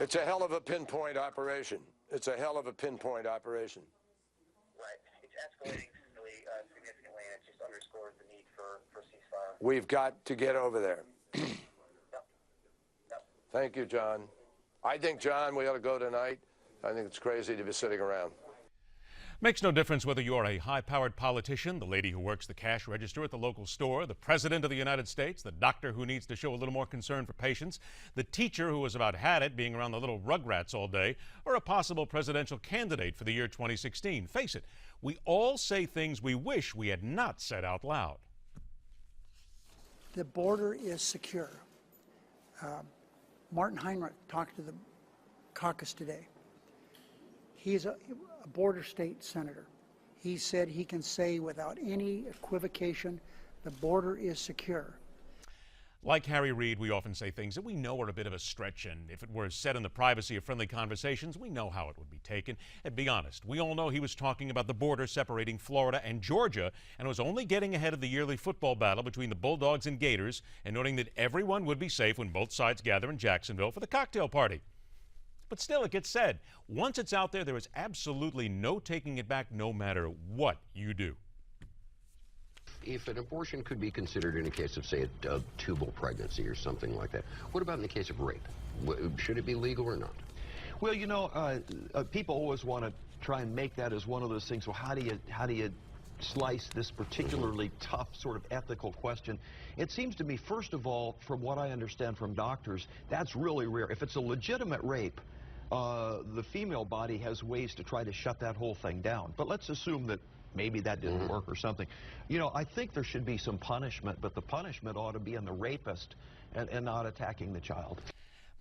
It's a hell of a pinpoint operation. It's a hell of a pinpoint operation. Right. It's escalating significantly, and it just underscores the need for ceasefire. We've got to get over there. Yep. Thank you, John. I think, John, we ought to go tonight. I think it's crazy to be sitting around. Makes no difference whether you are a high-powered politician, the lady who works the cash register at the local store, the President of the United States, the doctor who needs to show a little more concern for patients, the teacher who has about had it being around the little rugrats all day, or a possible presidential candidate for the year 2016. Face it, we all say things we wish we had not said out loud. The border is secure. Martin Heinrich talked to the caucus today. He's a border state senator. He said he can say without any equivocation, the border is secure. Like Harry Reid, we often say things that we know are a bit of a stretch, and if it were said in the privacy of friendly conversations, we know how it would be taken. And be honest, we all know he was talking about the border separating Florida and Georgia, and was only getting ahead of the yearly football battle between the Bulldogs and Gators, and noting that everyone would be safe when both sides gather in Jacksonville for the cocktail party. But still, it gets said, once it's out there, there is absolutely no taking it back, no matter what you do. If an abortion could be considered in a case of, say, a tubal pregnancy or something like that, what about in the case of rape? Should it be legal or not? Well, you know, people always want to try and make that as one of those things. Well, how do you slice this particularly tough sort of ethical question? It seems to me, first of all, from what I understand from doctors, that's really rare. If it's a legitimate rape, the female body has ways to try to shut that whole thing down. But let's assume that maybe that didn't work or something. You know, I think there should be some punishment, but the punishment ought to be on the rapist and not attacking the child.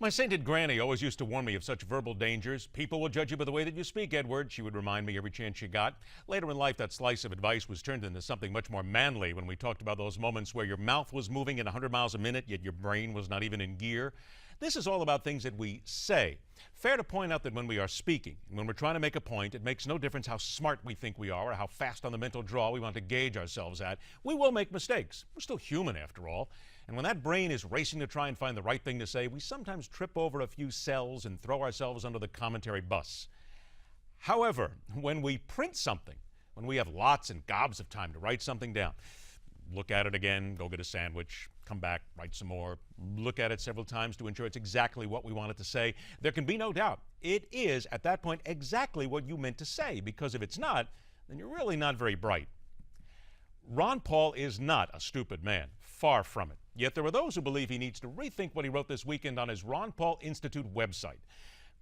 My sainted granny always used to warn me of such verbal dangers. People will judge you by the way that you speak, Edward, she would remind me every chance she got. Later in life, that slice of advice was turned into something much more manly when we talked about those moments where your mouth was moving at 100 miles a minute, yet your brain was not even in gear. This is all about things that we say. Fair to point out that when we are speaking, and when we're trying to make a point, it makes no difference how smart we think we are or how fast on the mental draw we want to gauge ourselves at. We will make mistakes. We're still human after all. And when that brain is racing to try and find the right thing to say, we sometimes trip over a few cells and throw ourselves under the commentary bus. However, when we print something, when we have lots and gobs of time to write something down, look at it again, go get a sandwich, come back, write some more, look at it several times to ensure it's exactly what we want it to say, there can be no doubt it is, at that point, exactly what you meant to say, because if it's not, then you're really not very bright. Ron Paul is not a stupid man, far from it. Yet there are those who believe he needs to rethink what he wrote this weekend on his Ron Paul Institute website.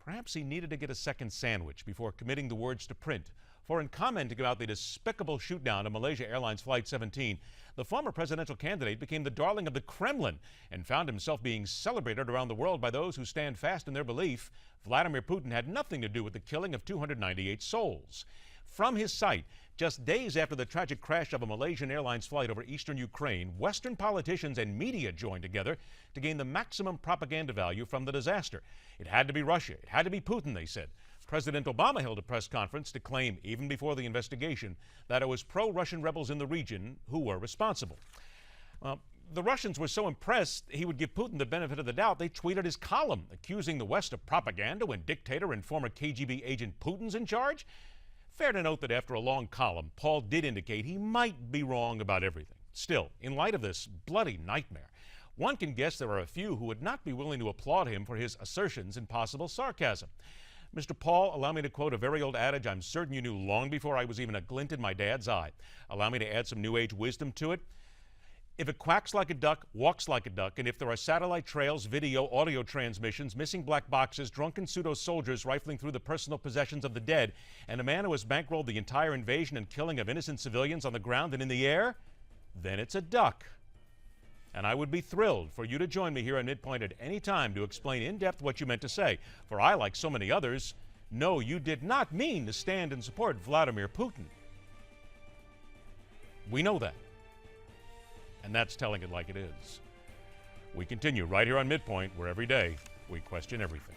Perhaps he needed to get a second sandwich before committing the words to print. For in commenting about the despicable shoot-down of Malaysia Airlines Flight 17, the former presidential candidate became the darling of the Kremlin and found himself being celebrated around the world by those who stand fast in their belief Vladimir Putin had nothing to do with the killing of 298 souls. From his site, just days after the tragic crash of a Malaysian Airlines flight over eastern Ukraine, Western politicians and media joined together to gain the maximum propaganda value from the disaster. It had to be Russia. It had to be Putin, they said. President Obama held a press conference to claim, even before the investigation, that it was pro-Russian rebels in the region who were responsible. The Russians were so impressed he would give Putin the benefit of the doubt, they tweeted his column, accusing the West of propaganda when dictator and former KGB agent Putin's in charge. Fair to note that after a long column, Paul did indicate he might be wrong about everything. Still, in light of this bloody nightmare, one can guess there are a few who would not be willing to applaud him for his assertions and possible sarcasm. Mr. Paul, allow me to quote a very old adage I'm certain you knew long before I was even a glint in my dad's eye. Allow me to add some New Age wisdom to it. If it quacks like a duck, walks like a duck, and if there are satellite trails, video, audio transmissions, missing black boxes, drunken pseudo-soldiers rifling through the personal possessions of the dead, and a man who has bankrolled the entire invasion and killing of innocent civilians on the ground and in the air, then it's a duck. And I would be thrilled for you to join me here on MidPoint at any time to explain in depth what you meant to say. For I, like so many others, know you did not mean to stand and support Vladimir Putin. We know that. And that's telling it like it is. We continue right here on MidPoint, where every day we question everything.